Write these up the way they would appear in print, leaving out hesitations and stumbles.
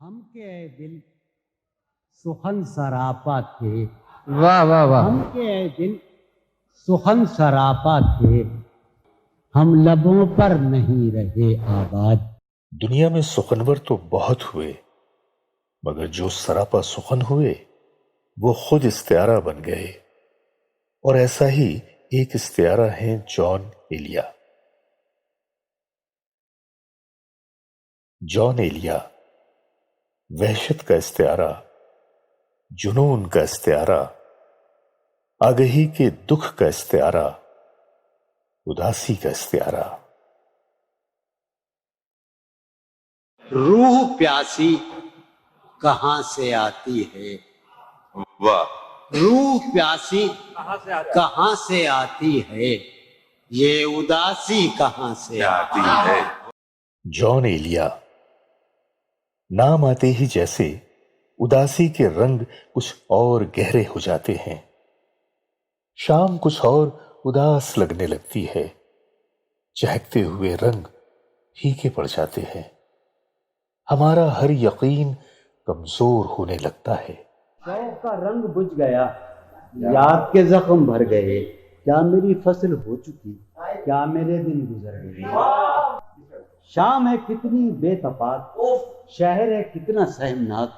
ہم کے اے دل سخن سراپا تھے، واہ واہ واہ. ہم کے اے دل سخن سراپا تھے، ہم لبوں پر نہیں رہے آباد۔ دنیا میں سخنور تو بہت ہوئے، مگر جو سراپا سخن ہوئے وہ خود استعارہ بن گئے، اور ایسا ہی ایک استعارہ ہیں جان ایلیا۔ جان ایلیا وحشت کا استعارہ، جنون کا استعارہ، آگہی کے دکھ کا استعارہ، اداسی کا استعارہ۔ روح پیاسی کہاں سے آتی ہے، واہ، روح پیاسی کہاں سے آتی ہے، یہ اداسی کہاں سے آتی آتی ہے۔ جان ایلیا نام آتے ہی جیسے اداسی کے رنگ کچھ اور گہرے ہو جاتے ہیں، شام کچھ اور اداس لگنے لگتی ہے، چہکتے ہوئے رنگ پھیکے پڑ جاتے ہیں، ہمارا ہر یقین کمزور ہونے لگتا ہے۔ شوق کا رنگ بجھ گیا، یاد کے زخم بھر گئے، کیا میری فصل ہو چکی، کیا میرے دن گزر گئے۔ شام ہے کتنی بے تفات، شہر ہے کتنا سہمناک،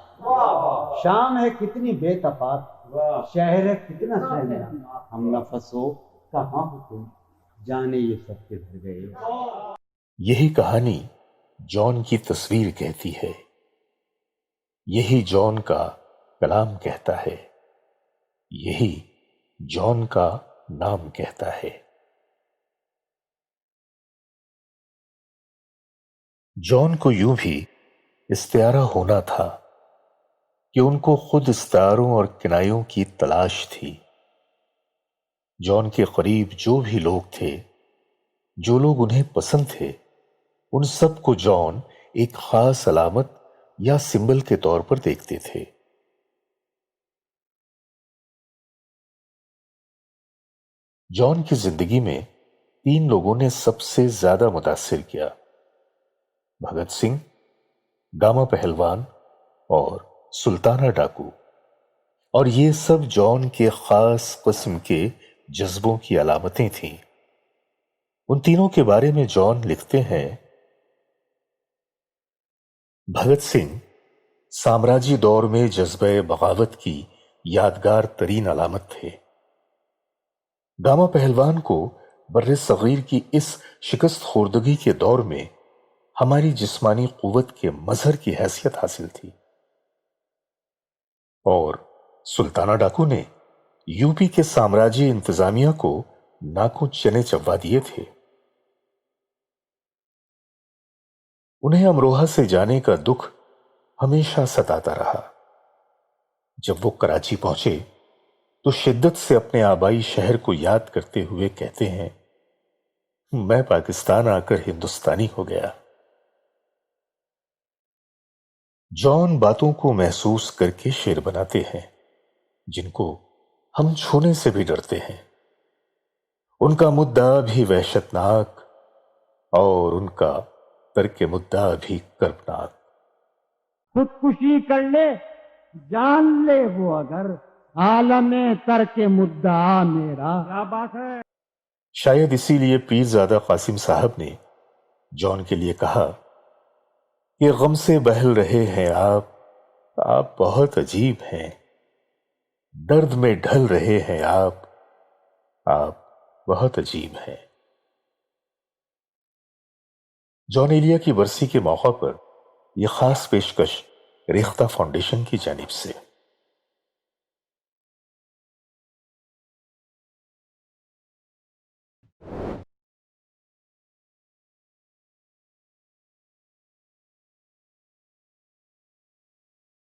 شام ہے کتنی بے تفات، شہر ہے کتنا سہمناک، ہم نفس ہو کہاں ہو تم، جانے یہ سب کے بھر گئے۔ یہی کہانی جان کی تصویر کہتی ہے، یہی جان کا کلام کہتا ہے، یہی جان کا نام کہتا ہے۔ جان کو یوں بھی استعارہ ہونا تھا کہ ان کو خود استعاروں اور کنایوں کی تلاش تھی۔ جان کے قریب جو بھی لوگ تھے، جو لوگ انہیں پسند تھے، ان سب کو جان ایک خاص علامت یا سمبل کے طور پر دیکھتے تھے۔ جان کی زندگی میں 3 لوگوں نے سب سے زیادہ متاثر کیا: بھگت سنگھ، گاما پہلوان اور سلطانہ ڈاکو، اور یہ سب جان کے خاص قسم کے جذبوں کی علامتیں تھیں۔ ان تینوں کے بارے میں جان لکھتے ہیں: بھگت سنگھ سامراجی دور میں جذبہ بغاوت کی یادگار ترین علامت تھے۔ گاما پہلوان کو بر صغیر کی اس شکست خوردگی کے دور میں ہماری جسمانی قوت کے مظہر کی حیثیت حاصل تھی، اور سلطانہ ڈاکو نے یو پی کے سامراجی انتظامیہ کو ناکوں چنے چبوا دیے تھے۔ انہیں امروہہ سے جانے کا دکھ ہمیشہ ستاتا رہا۔ جب وہ کراچی پہنچے تو شدت سے اپنے آبائی شہر کو یاد کرتے ہوئے کہتے ہیں: میں پاکستان آ کر ہندوستانی ہو گیا۔ جان باتوں کو محسوس کر کے شعر بناتے ہیں جن کو ہم چھونے سے بھی ڈرتے ہیں۔ ان کا مدعا بھی وحشتناک اور ان کا ترک مدعا بھی کربناک۔ خودکشی کر لے جان لے وہ اگر، عالم ترک مدعا میرا۔ کیا بات ہے۔ شاید اسی لیے پیرزادہ قاسم صاحب نے جان کے لیے کہا کہ غم سے بہل رہے ہیں آپ بہت عجیب ہیں، درد میں ڈھل رہے ہیں آپ بہت عجیب ہیں۔ جان ایلیا کی برسی کے موقع پر یہ خاص پیشکش ریختہ فاؤنڈیشن کی جانب سے۔